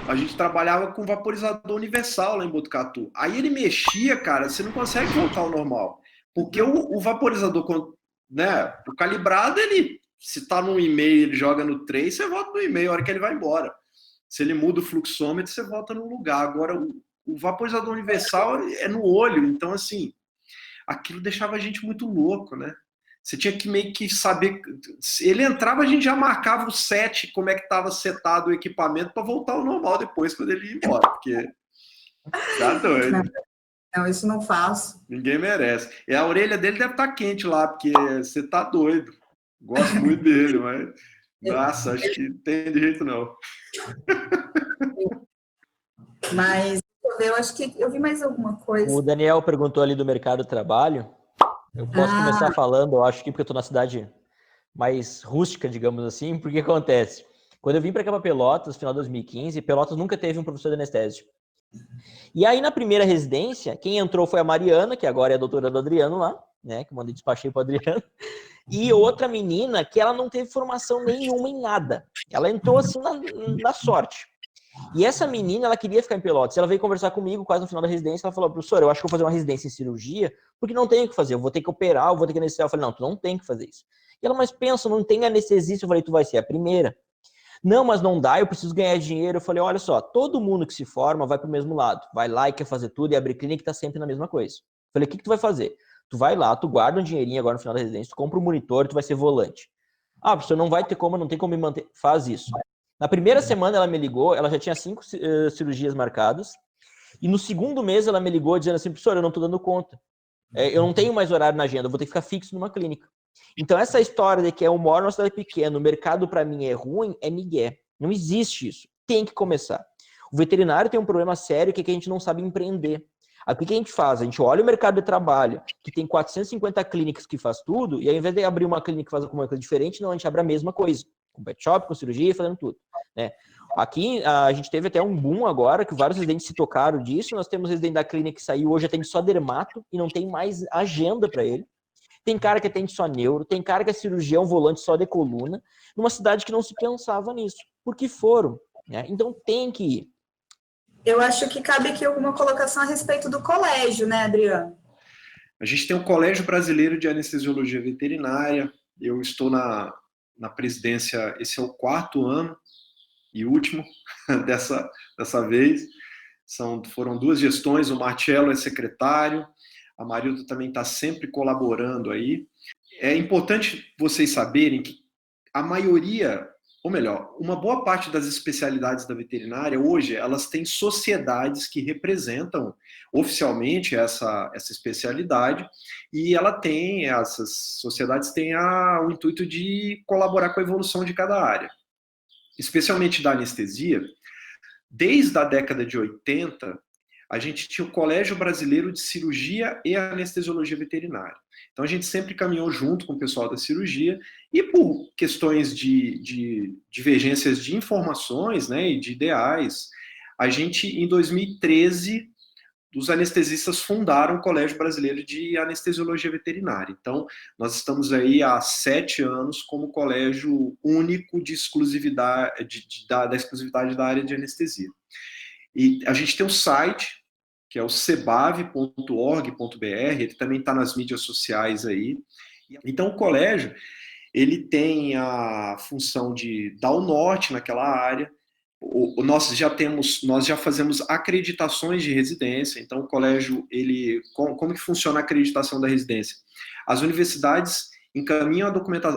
a gente trabalhava com vaporizador universal lá em Botucatu. Aí ele mexia, cara, você não consegue voltar ao normal. Porque o vaporizador, né, o calibrado, ele, se tá no 1,5, ele joga no 3, você volta no 1,5 a hora que ele vai embora. Se ele muda o fluxômetro, você volta no lugar. Agora, o vaporizador universal é no olho, então, assim, aquilo deixava a gente muito louco, né? Você tinha que meio que saber... Ele entrava, a gente já marcava o set, como é que estava setado o equipamento para voltar ao normal depois, quando ele ia embora, porque... Tá doido. Não, isso não faço. Ninguém merece. E a orelha dele deve estar quente lá, porque você tá doido. Gosto muito dele, mas... Nossa, acho que não tem jeito não. Mas eu acho que eu vi mais alguma coisa. O Daniel perguntou ali do mercado de trabalho. Eu posso começar falando, eu acho que porque eu estou na cidade mais rústica, digamos assim, porque acontece. Quando eu vim para cá para Pelotas, no final de 2015, Pelotas nunca teve um professor de anestésio. E aí, na primeira residência, quem entrou foi a Mariana, que agora é a doutora do Adriano lá, né? Que eu mandei despachei para o Adriano. E outra menina que ela não teve formação nenhuma em nada. Ela entrou assim na sorte. E essa menina, ela queria ficar em Pelotas. Ela veio conversar comigo quase no final da residência. Ela falou, professor, eu acho que eu vou fazer uma residência em cirurgia, porque não tenho o que fazer. Eu vou ter que operar, eu vou ter que anestesiar. Eu falei, não, tu não tem que fazer isso. E ela, mas pensa, não tem anestesista. Eu falei, tu vai ser a primeira. Não, mas não dá, eu preciso ganhar dinheiro. Eu falei, olha só, todo mundo que se forma vai pro mesmo lado. Vai lá e quer fazer tudo e abrir clínica tá sempre na mesma coisa. Eu falei, o que tu vai fazer? Tu vai lá, tu guarda um dinheirinho agora no final da residência, tu compra um monitor, tu vai ser volante. Ah, professor, não vai ter como, não tem como me manter. Faz isso. Na primeira semana ela me ligou, ela já tinha 5 cirurgias marcadas, e no segundo mês ela me ligou dizendo assim, professor, eu não tô dando conta. Eu não tenho mais horário na agenda, eu vou ter que ficar fixo numa clínica. Então essa história de que eu moro numa cidade pequena, o mercado para mim é ruim, é migué. Não existe isso. Tem que começar. O veterinário tem um problema sério que é que a gente não sabe empreender. O que a gente faz? A gente olha o mercado de trabalho, que tem 450 clínicas que faz tudo, e ao invés de abrir uma clínica que faz alguma coisa diferente, não, a gente abre a mesma coisa. Com pet shop, com cirurgia, fazendo tudo. Né? Aqui a gente teve até um boom agora, que vários residentes se tocaram disso. Nós temos residente da clínica que saiu, hoje atende só dermato, e não tem mais agenda para ele. Tem cara que atende só neuro, tem cara que é cirurgião volante só de coluna, numa cidade que não se pensava nisso. Porque foram. Né? Então tem que ir. Eu acho que cabe aqui alguma colocação a respeito do colégio, né, Adriano? A gente tem o Colégio Brasileiro de Anestesiologia Veterinária. Eu estou na presidência, esse é o 4º ano e último dessa vez. Foram 2 gestões, o Marcelo é secretário, a Marilda também está sempre colaborando aí. É importante vocês saberem que a maioria, ou melhor, uma boa parte das especialidades da veterinária hoje, elas têm sociedades que representam oficialmente essa especialidade, e essas sociedades têm o intuito de colaborar com a evolução de cada área. Especialmente da anestesia, desde a década de 80, a gente tinha o Colégio Brasileiro de Cirurgia e Anestesiologia Veterinária. Então a gente sempre caminhou junto com o pessoal da cirurgia, e por questões de divergências de informações, né, e de ideais, a gente, em 2013, os anestesistas fundaram o Colégio Brasileiro de Anestesiologia Veterinária. Então, nós estamos aí há 7 anos como colégio único de exclusividade, da exclusividade da área de anestesia. E a gente tem um site, que é o cebave.org.br, ele também está nas mídias sociais aí. Então, o colégio, ele tem a função de dar o norte naquela área. Nós já fazemos acreditações de residência. Então, o colégio, como que funciona a acreditação da residência? As universidades encaminham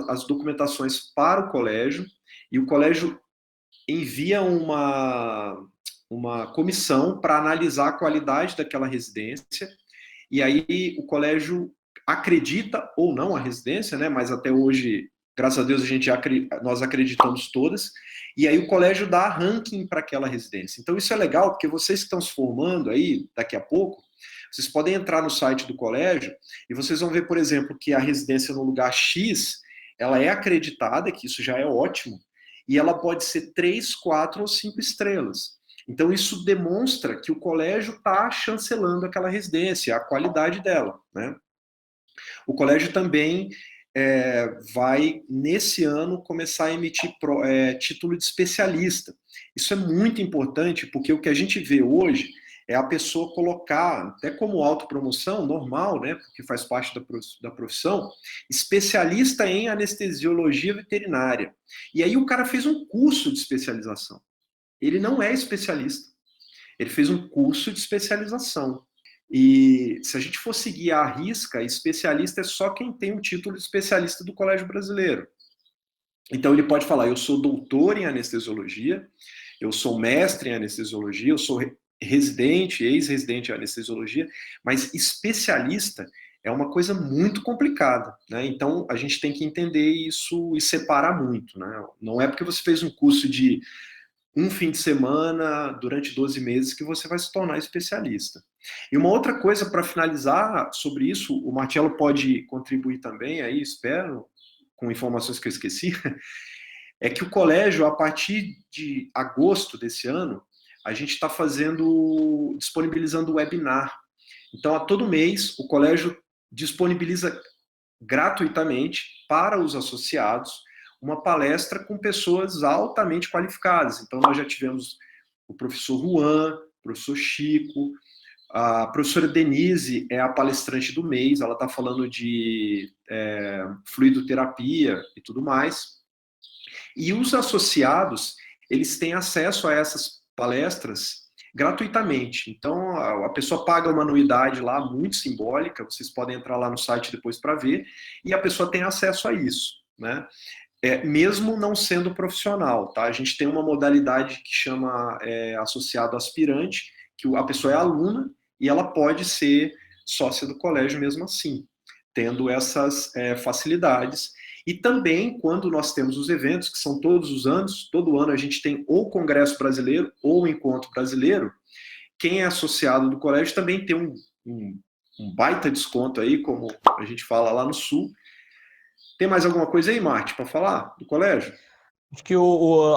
as documentações para o colégio, e o colégio envia uma comissão para analisar a qualidade daquela residência, e aí o colégio acredita ou não a residência, né? Mas até hoje, graças a Deus, nós acreditamos todas, e aí o colégio dá ranking para aquela residência. Então isso é legal, porque vocês que estão se formando aí, daqui a pouco, vocês podem entrar no site do colégio e vocês vão ver, por exemplo, que a residência no lugar X, ela é acreditada, que isso já é ótimo, e ela pode ser 3, 4 ou 5 estrelas. Então, isso demonstra que o colégio está chancelando aquela residência, a qualidade dela. Né? O colégio também vai, nesse ano, começar a emitir título de especialista. Isso é muito importante, porque o que a gente vê hoje é a pessoa colocar, até como autopromoção, normal, né, porque faz parte da profissão, especialista em anestesiologia veterinária. E aí o cara fez um curso de especialização. Ele não é especialista. Ele fez um curso de especialização. E se a gente for seguir à risca, especialista é só quem tem um título de especialista do Colégio Brasileiro. Então ele pode falar, eu sou doutor em anestesiologia, eu sou mestre em anestesiologia, eu sou residente, ex-residente de anestesiologia, mas especialista é uma coisa muito complicada, né? Então, a gente tem que entender isso e separar muito, né? Não é porque você fez um curso de um fim de semana durante 12 meses que você vai se tornar especialista. E uma outra coisa para finalizar sobre isso, o Marcelo pode contribuir também, aí espero, com informações que eu esqueci, é que o colégio, a partir de agosto desse ano, a gente está disponibilizando webinar. Então, a todo mês, o colégio disponibiliza gratuitamente para os associados uma palestra com pessoas altamente qualificadas. Então, nós já tivemos o professor Juan, o professor Chico, a professora Denise é a palestrante do mês, ela está falando de fluidoterapia e tudo mais. E os associados, eles têm acesso a essas palestras gratuitamente. Então, a pessoa paga uma anuidade lá, muito simbólica, vocês podem entrar lá no site depois para ver, e a pessoa tem acesso a isso, né? Mesmo não sendo profissional, tá? A gente tem uma modalidade que chama associado aspirante, que a pessoa é aluna e ela pode ser sócia do colégio mesmo assim, tendo essas facilidades. E também, quando nós temos os eventos, que são todos os anos, todo ano a gente tem ou o Congresso Brasileiro ou o Encontro Brasileiro, quem é associado do colégio também tem um baita desconto aí, como a gente fala lá no Sul. Tem mais alguma coisa aí, Marte, para falar do colégio? Acho que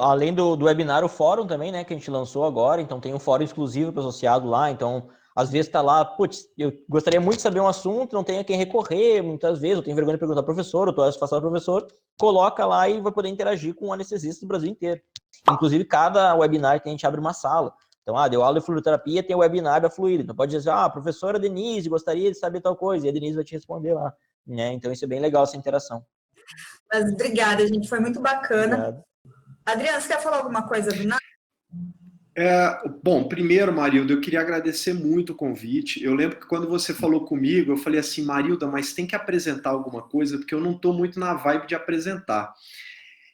além do webinar, o fórum também, né, que a gente lançou agora, então tem um fórum exclusivo para o associado lá, então às vezes está lá, putz, eu gostaria muito de saber um assunto, não tenho a quem recorrer, muitas vezes, eu tenho vergonha de perguntar ao professor, eu estou afastado do professor, coloca lá e vai poder interagir com anestesistas do Brasil inteiro. Inclusive, cada webinar que a gente abre uma sala. Então, deu aula de fluidoterapia, tem o webinar da Fluido. Então, pode dizer, professora Denise, gostaria de saber tal coisa, e a Denise vai te responder lá. Né? Então, isso é bem legal, essa interação. Mas obrigada, gente, foi muito bacana. Obrigado. Adriano, você quer falar alguma coisa do nada? Bom, primeiro, Marilda, eu queria agradecer muito o convite. Eu lembro que quando você falou comigo, eu falei assim, Marilda, mas tem que apresentar alguma coisa, porque eu não estou muito na vibe de apresentar.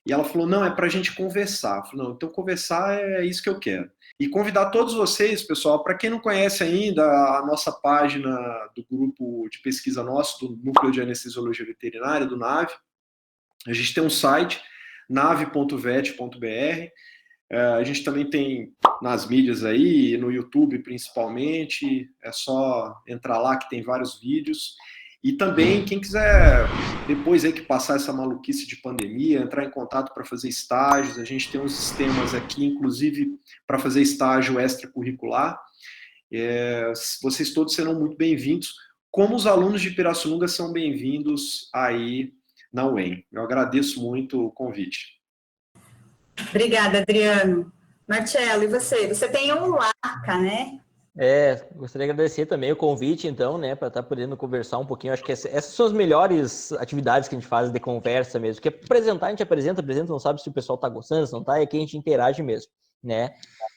E ela falou, não, é para a gente conversar. Eu falei, não, então conversar é isso que eu quero. E convidar todos vocês, pessoal, para quem não conhece ainda a nossa página do grupo de pesquisa nosso, do Núcleo de Anestesiologia Veterinária, do NAVE, a gente tem um site, nave.vet.br. A gente também tem nas mídias aí, no YouTube principalmente, é só entrar lá que tem vários vídeos. E também, quem quiser, depois aí que passar essa maluquice de pandemia, entrar em contato para fazer estágios, a gente tem uns sistemas aqui, inclusive para fazer estágio extracurricular. Vocês todos serão muito bem-vindos, como os alunos de Pirassununga são bem-vindos aí na UEM. Eu agradeço muito o convite. Obrigada, Adriano. Marcelo, e você? Você tem um LACA, né? Gostaria de agradecer também o convite, então, né, para estar podendo conversar um pouquinho. Acho que essas são as melhores atividades que a gente faz de conversa mesmo, porque apresentar, a gente apresenta, não sabe se o pessoal está gostando, se não está, é que a gente interage mesmo, né?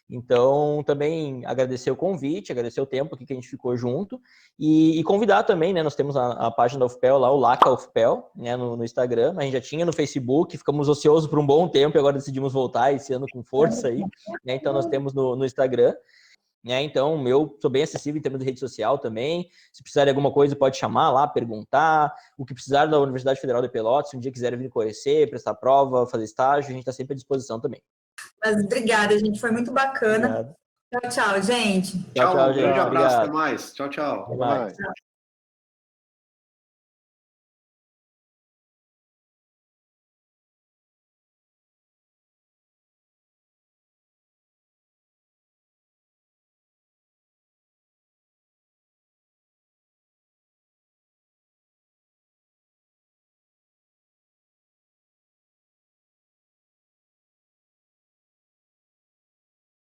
Então, também agradecer o convite, agradecer o tempo aqui que a gente ficou junto e convidar também, né, nós temos a página da UFPEL lá, o LACA UFPEL, né, no Instagram, a gente já tinha no Facebook, ficamos ociosos por um bom tempo e agora decidimos voltar esse ano com força aí, né, então nós temos no Instagram. Então, eu sou bem acessível em termos de rede social também. Se precisar de alguma coisa, pode chamar lá, perguntar. O que precisar da Universidade Federal de Pelotas, se um dia quiser vir conhecer, prestar prova, fazer estágio, a gente está sempre à disposição também. Mas obrigada, gente. Foi muito bacana. Obrigado. Tchau, gente. Tchau, gente. Um grande abraço. Obrigado. Até mais. Tchau. Até mais. Vai.